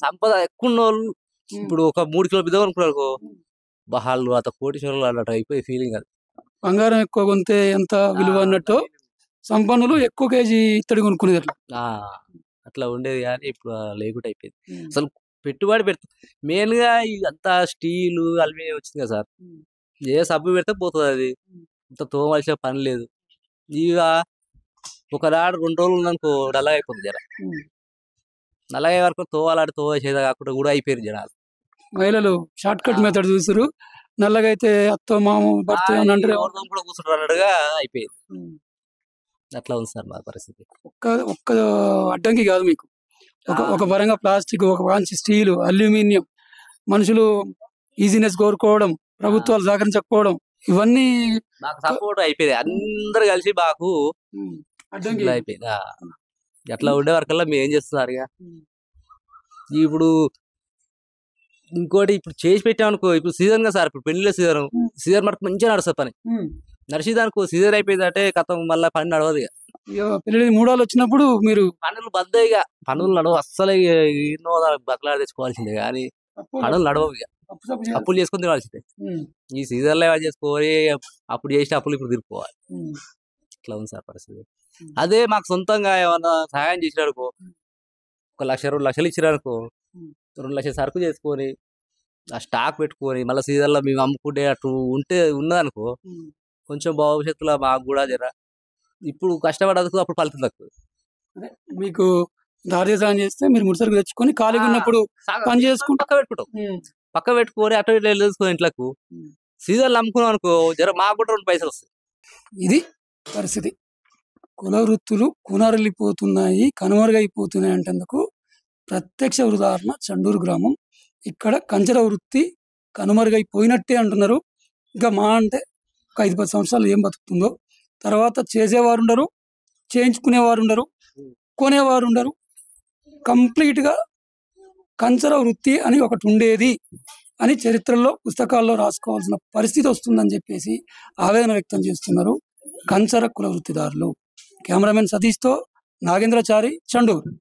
సంపద ఎక్కువ ఉన్న వాళ్ళు ఇప్పుడు ఒక 3 కిలోల బిందె కొనుక్కున్నారు బహాళ్ళు అంత కోటీశ్వరులు అన్నట్టు అయిపోయి ఫీలింగ్. అది బంగారం ఎక్కువ కొంటే ఎంత విలువ అన్నట్టు సంపన్నులు ఎక్కువ కేజీ ఇత్తడి కొనుక్కునేది అట్లా ఉండేది. కానీ ఇప్పుడు లేకుండా అయిపోయింది. అసలు పెట్టుబడి పెడుతుంది మెయిన్ గా అంతా స్టీలు అల్యూమినియం వచ్చింది కదా సార్. ఏ సబ్బు పెడితే పోతుంది, అది ఇంత తోమాల్సిన పని లేదు. ఇక ఒకనాడు 2 రోజులు ఉందనుకో నల్లగా అయిపోతుంది జనం. నల్లగా వరకు తోవాలంటే తోవేసేది కాకుండా కూడా అయిపోయారు జనాలు. మహిళలు షార్ట్ కట్ మెథడ్ చూసారు, నల్లగా అయితే అత్తో మామ భర్త కూడా కూర్చుంటారు అన్నట్టుగా అయిపోయింది. అట్లా ఉంది సార్ మా పరిస్థితి. ఒక్క అడ్డంకి కాదు మీకు, ఒక పరంగా ప్లాస్టిక్, ఒక మంచి స్టీలు, అల్యూమినియం, మనుషులు ఈజీనెస్ కోరుకోవడం, ప్రభుత్వాలు సహకరించకపోవడం, ఇవన్నీ మాకు సపోర్ట్ అయిపోయింది. అందరు కలిసి మాకు అడ్డంకి ఇట్లా అయిపోయింది. అట్లా ఉండే వరకల్లా మేము ఏం చేస్తున్నారు ఇక ఇప్పుడు ఇంకోటి ఇప్పుడు చేసి పెట్టామనుకో, ఇప్పుడు సీజన్ గా సార్, ఇప్పుడు పెళ్లిలో సీజన్ మటుకు మంచిగా నడుస్తుంది పని. నడిచేదానికి సీజన్ అయిపోయింది అంటే కథం మళ్ళీ పని నడవదు. ఇక పెళ్లి మూడాలు వచ్చినప్పుడు మీరు పనులు బద్ద, ఇక పనులు నడవు అస్సలు. ఎన్నో బతలాడ తెచ్చుకోవాల్సిందే కానీ పనులు నడవవు. ఇక అప్పులు చేసుకొని తినాల్సిందే. ఈ సీజన్ లో ఏమైనా చేసుకోవాలి, అప్పుడు చేసిన అప్పులు ఇప్పుడు తీరుకోవాలి. ఇట్లా ఉంది సార్ పరిస్థితి. అదే మాకు సొంతంగా ఏమన్నా సహాయం చేసినారనుకో, 1 లక్ష 2 లక్షలు ఇచ్చినారనుకో, 2 లక్షల సరుకు చేసుకొని ఆ స్టాక్ పెట్టుకొని మళ్ళీ సీజన్ లో మేము అమ్ముకుంటే అటు ఉన్నదనుకో, కొంచెం భవిష్యత్తులో మాకు కూడా జర ఇప్పుడు కష్టపడదు, అప్పుడు ఫలితం తక్కువ. మీకు దారి సాయం చేస్తే మీరు ముడిసరుకు తెచ్చుకొని ఖాళీగా ఉన్నప్పుడు పని చేసుకుంటూ పక్క పెట్టుకొని అటు ఇట్లా తెలుసుకొని ఇంట్లోకి సీజన్లు అమ్ముకున్నాం అనుకో, జర మాకు కూడా 2 పైసలు వస్తాయి. ఇది పరిస్థితి. కుల వృత్తులు కునరిల్లిపోతున్నాయి, కనుమరుగైపోతున్నాయి అంటేందుకు ప్రత్యక్ష ఉదాహరణ చండూరు గ్రామం. ఇక్కడ కంచెర వృత్తి కనుమరుగైపోయినట్టే అంటున్నారు. ఇంకా మా అంటే ఒక 5-10 సంవత్సరాలు ఏం బతుకుతుందో, తర్వాత చేసేవారు ఉండరు, చేయించుకునేవారు ఉండరు, కొనేవారు ఉండరు. కంప్లీట్గా కంచెర వృత్తి అని ఒకటి ఉండేది అని చరిత్రలో పుస్తకాల్లో రాసుకోవాల్సిన పరిస్థితి వస్తుందని చెప్పేసి ఆవేదన వ్యక్తం చేస్తున్నారు కంచెర కుల వృత్తిదారులు. కెమెరామెన్ సతీష్తో నాగేంద్రచారి, చండూరు.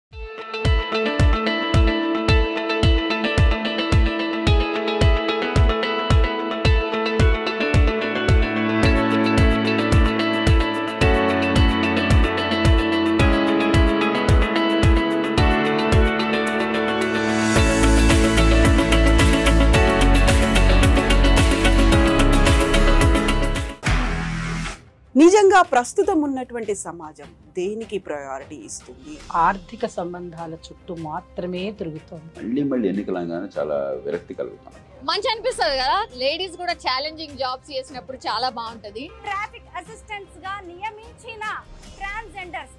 నిజంగా ప్రస్తుతం ఉన్నటువంటి సమాజం దేనికి ప్రయారిటీ ఇస్తుంది? ఆర్థిక సంబంధాల చుట్టూ మాత్రమే తిరుగుతుంది. మళ్ళీ ఎన్నికలంగానే చాలా విరక్తి కలుగుతాం. మంచి అనిపిస్తుంది కదా, లేడీస్ కూడా ఛాలెంజింగ్ జాబ్స్ చేసినప్పుడు చాలా బాగుంటది. ట్రాఫిక్ అసిస్టెంట్స్ గా నియమించిన ట్రాన్స్జెండర్స్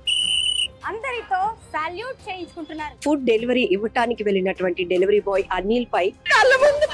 అందరితో సాల్యూట్ చేయించుకుంటున్నారు. ఫుడ్ డెలివరీ ఇవ్వటానికి వెళ్ళినటువంటి డెలివరీ బాయ్ అనిల్ పై కళ్ళ ముందు